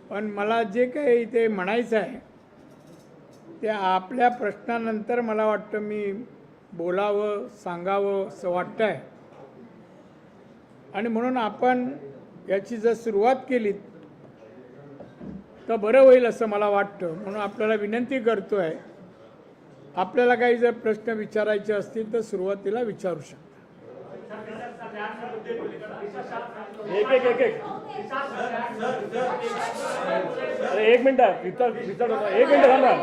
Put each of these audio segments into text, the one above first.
पण मला जे काही इथे म्हणायचं आहे ते आपल्या प्रश्नानंतर मला वाटतं मी बोलावं सांगावं असं वाटतं आहे. आणि म्हणून आपण याची जर सुरुवात केली तर बरं होईल असं मला वाटतं. म्हणून आपल्याला विनंती करतो आहे, आपल्याला काही जर प्रश्न विचारायचे असतील तर सुरुवातीला विचारू शकता. एक एक एक एक अरे एक मिनिट एक मिनिट थांबा.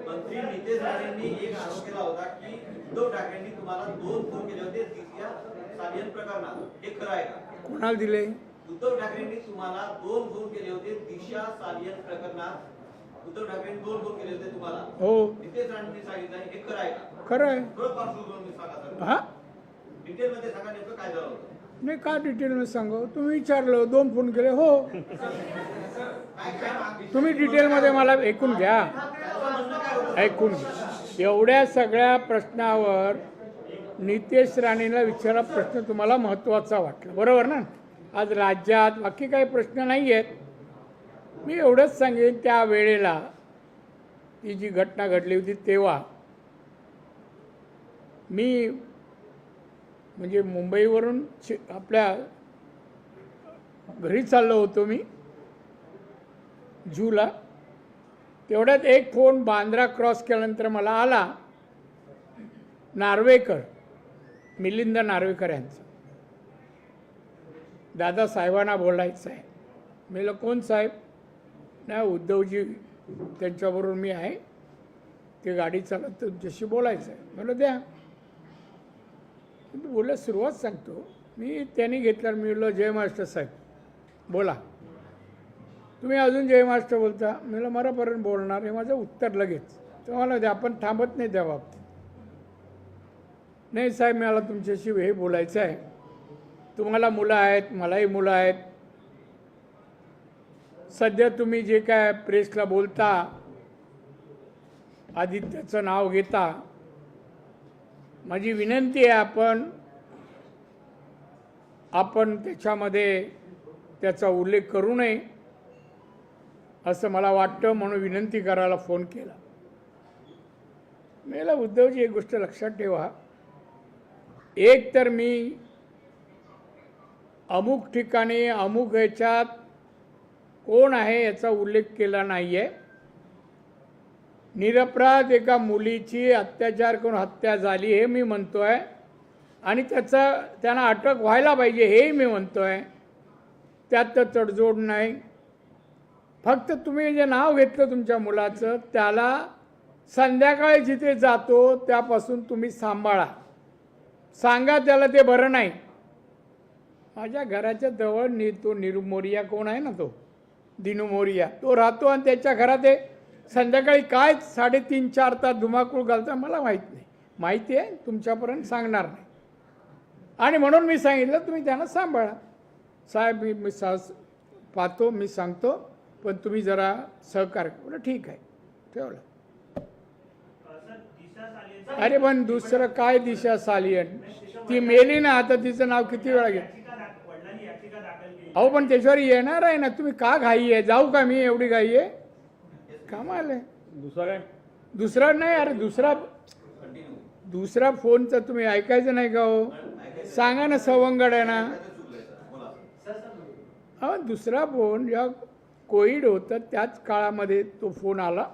मंत्री नितेश राणेंनी एक आरोप केला होता की उद्धव ठाकरेंनी तुम्हाला 2 फोन केले होते दिशा सालियन प्रकरणात. हे खरं आहे का? कोणाला दिले? उद्धव ठाकरेंनी तुम्हाला 2 फोन केले होते दिशा सालियन प्रकरणात. उद्धव ठाकरेंनी 2 फोन केले होते तुम्हाला. हो, नितेश राणेंनी सांगितलं. हे खरं आहे का? खरं आहे. थोडं पार्श्वभूमी सांगा सर. हां, डिटेलमध्ये सांगा नेमकं काय झालं होतं. नाही का डिटेलमध्ये सांगू? तुम्ही विचारलं 2 फोन केले. हो, तुम्ही डिटेलमध्ये मला ऐकून घ्या, ऐकून घ्या. एवढ्या सगळ्या प्रश्नावर नितेश राणेला विचारा प्रश्न तुम्हाला महत्त्वाचा वाटला, बरोबर ना? आज राज्यात बाकी काही प्रश्न नाही आहेत. मी एवढंच सांगेन, त्या वेळेला ती जी घटना घडली होती तेव्हा मी म्हणजे मुंबईवरून आपल्या घरी चाललो होतो मी जूला. तेवढ्यात एक फोन बांद्रा क्रॉस केल्यानंतर मला आला, नार्वेकर, मिलिंद नार्वेकर यांचा. दादासाहेबांना बोलायचं आहे. मी म्हटलं कोण साहेब? नाही उद्धवजी त्यांच्याबरोबर मी आहे, ते गाडी चालत तुमच्याशी बोलायचं आहे. म्हटलं द्या. मी बोलायला सुरुवात सांगतो मी. त्यांनी घेतल्यावर मी म्हटलं जय महाराष्ट्र साहेब बोला. तुम्ही अजून जय महाराष्ट्र बोलता? मी म्हटलं मरापर्यंत बोलणार. हे माझं उत्तर लगेच. तुम्हाला द्या, आपण थांबत नाही त्या बाबतीत. नाही साहेब मला तुमच्याशी हे बोलायचं आहे. तुम्हाला मुलं आहेत, मलाही मुलं आहेत. सध्या तुम्ही जे काय प्रेसला बोलता, आदित्यचं नाव घेता, माझी विनंती आहे आपण त्याच्यामध्ये त्याचा उल्लेख करू नये असं मला वाटतं. म्हणून विनंती करायला फोन केला. मला उद्धवजी एक गोष्ट लक्षात ठेवा, एक तर मी अमुक ठिकाणी अमुक ह्याच्यात कोण आहे याचा उल्लेख केला नाही आहे. निरपराध एका मुलीची अत्याचार करून हत्या झाली हे मी म्हणतो आहे, आणि त्यांना अटक व्हायला पाहिजे हेही मी म्हणतो आहे. त्यात तर तडजोड नाही. फक्त तुम्ही जे नाव घेतलं तुमच्या मुलाचं, त्याला संध्याकाळी जिथे जातो त्यापासून तुम्ही सांभाळा. सांगा त्याला ते बरं नाही. माझ्या घराच्या जवळ तो निरू मोरिया कोण आहे ना, तो दिनू मोरिया, तो राहतो. आणि त्याच्या घरात संध्याकाळी काय 3.5-4 तास धुमाकूळ घालता मला माहीत नाही. माहिती आहे, तुमच्यापर्यंत सांगणार नाही. आणि म्हणून मी सांगितलं तुम्ही त्यांना सांभाळा. साहेब मी पाहतो, मी सांगतो, पण तुम्ही जरा सहकार्य. बरं ठीक आहे, ठेवलं. अरे पण दुसरं काय दिशा सालियन? ती मेली ना, आता तिचं नाव किती वेळा घेत. अहो पण त्याच्यावर येणार आहे ना. तुम्ही का घाई आहे? जाऊ का मी? एवढी घाई आहे? कामाल आहे. दुसरा नाही. अरे दुसरा फोनचा तुम्ही ऐकायचं नाही का हो? सांगा ना, सवंगड आहे ना. हा दुसरा फोन जेव्हा कोविड होतं त्याच काळामध्ये तो फोन आला.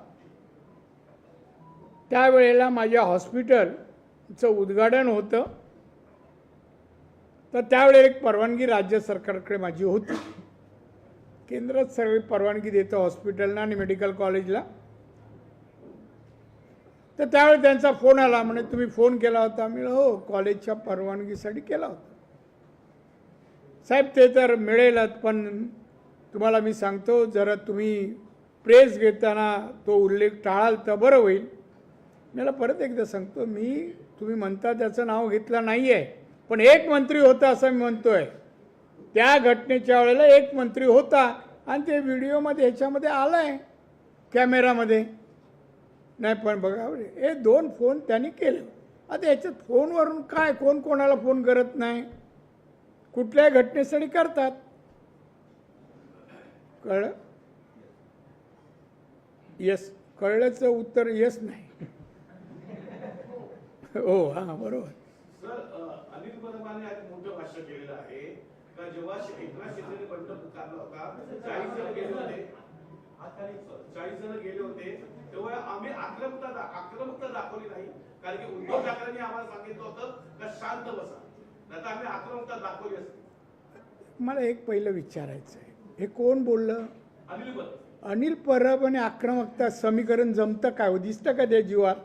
त्यावेळेला माझ्या हॉस्पिटलचं उद्घाटन होतं. तर त्यावेळेला एक परवानगी राज्य सरकारकडे माझी होती. केंद्रात सगळी परवानगी देतं हॉस्पिटलना आणि मेडिकल कॉलेजला. तर त्यावेळी त्यांचा फोन आला, म्हणे तुम्ही फोन केला होता? मी हो कॉलेजच्या परवानगीसाठी केला होता. साहेब ते तर मिळेलच, पण तुम्हाला मी सांगतो जरा तुम्ही प्रेस घेताना तो उल्लेख टाळाल तर बरं होईल. मला परत एकदा सांगतो, तुम्ही म्हणता त्याचं नाव घेतलं नाही आहे, पण एक मंत्री होता असं मी म्हणतो आहे. त्या घटनेच्या वेळेला एक मंत्री होता आणि ते व्हिडिओमध्ये ह्याच्यामध्ये आलं आहे कॅमेरामध्ये. नाही पण बघा हे 2 फोन त्यांनी केले. आता याच्यात फोनवरून काय, कोण कोणाला फोन करत नाही, कुठल्याही घटनेसाठी करतात. कळलं? येस, कळल्याचं उत्तर येस नाही. हो, हां, बरोबर. सर, अनिल परमाने आज मोठं भाष्य केलेलं आहे का जेव्हा एकनाथ शिंदेने बंड पुकारला होता 40 जण गेले होते, 40 जण गेले होते, तेव्हा आम्ही आक्रमकता दाखवली नाही, कारण की उद्धव ठाकरेंनी आम्हाला सांगितलं होतं का शांत बसा, नाहीतर आम्ही आक्रमकता दाखवली असते. मला एक पहिलं विचारायचं आहे, हे कोण बोललं? अनिल परब. अनिल परब आणि आक्रमकता समीकरण जमतं काय हो? दिसतं का त्या जीवात?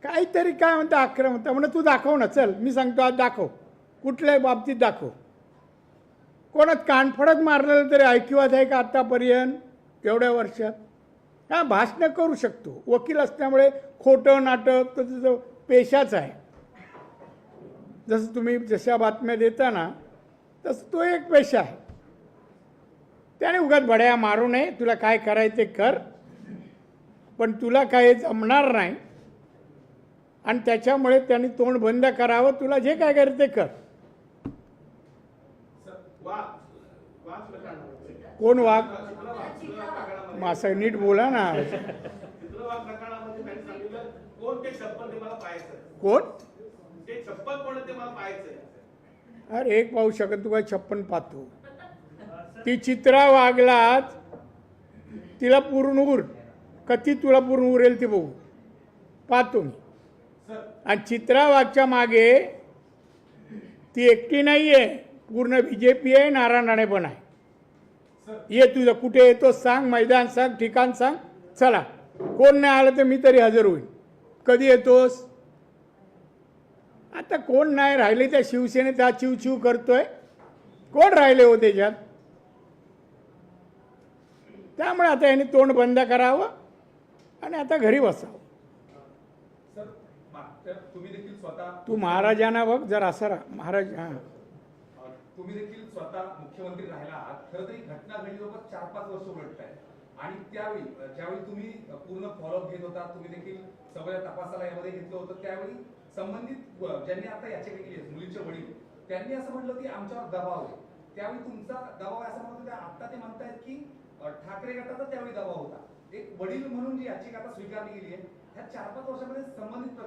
काहीतरी काय म्हणतं आक्रमकता, म्हणून तू दाखव ना, चल मी सांगतो आज दाखव, कुठल्याही बाबतीत दाखव. कोणात कानफडक मारलेलं तरी ऐकिवात आहे का आत्तापर्यंत एवढ्या वर्षात? हा, भाषणं करू शकतो, वकील असल्यामुळे खोटं नाटक तर तुझं पेशाच आहे. जसं तुम्ही जशा बातम्या देता ना तसं तो एक पेशा आहे. त्याने उगाच बड्या मारू नये, तुला काय करायचं ते कर, पण तुला काय जमणार नाही आणि त्याच्यामुळे त्यांनी तोंड बंद करावं, तुला जे काय करायचं ते कर. कोण वाघ? मासा नीट बोला ना. चित्रवाग प्रकरणामध्ये त्यांनी सांगितलं कोण ते छप्पन ते मला पाहायचं, कोण ते छप्पन कोण ते मला पाहायचंय. अरे एक पाहू शकत, तू काय 56 पाहतो? ती चित्रा वागलाच, तिला पूर्ण उर, कधी तुला पूर्ण उरेल ते बघू, पाहतो मी. आणि चित्रा वाघच्या मागे ती एकटी नाही आहे, पूर्ण BJP आहे, नारायण राणे पण आहे. ये तुझं कुठे येतो सांग, मैदान सांग, ठिकाण सांग, चला. कोण नाही आलं तर मी तरी हजर होईल. कधी येतोस? आता कोण नाही राहिले त्या शिवसेनेत, हा चिवचिव करतोय, कोण राहिले हो त्याच्यात? त्यामुळे आता यांनी तोंड बंद करावं आणि आता घरी बसावं. तुम्ही देखील स्वतः तू महाराजांना बघ जर असं महाराज. हां, तुम्ही देखील स्वतः मुख्यमंत्री राहिला आहात. खरं तरी घटना घडली जवळपास 4-5 वर्ष उलटत आहे आणि त्यावेळी ज्यावेळी तुम्ही पूर्ण फॉलोअप घेत होता, तुम्ही देखील सगळ्या तपासाला यामध्ये घेतलं होतं, त्यावेळी संबंधित ज्यांनी आता याचिका केली आहे, मुलीचे वडील, त्यांनी असं म्हटलं की आमच्यावर दबाव आहे. त्यावेळी तुमचा दबाव आहे असं म्हणत होते. आता ते म्हणतायत की ठाकरे गटाचा त्यावेळी दबाव होता. एक वडील म्हणून जी याचिका आता स्वीकारली गेली आहे, ह्या 4-5 वर्षामध्ये संबंधित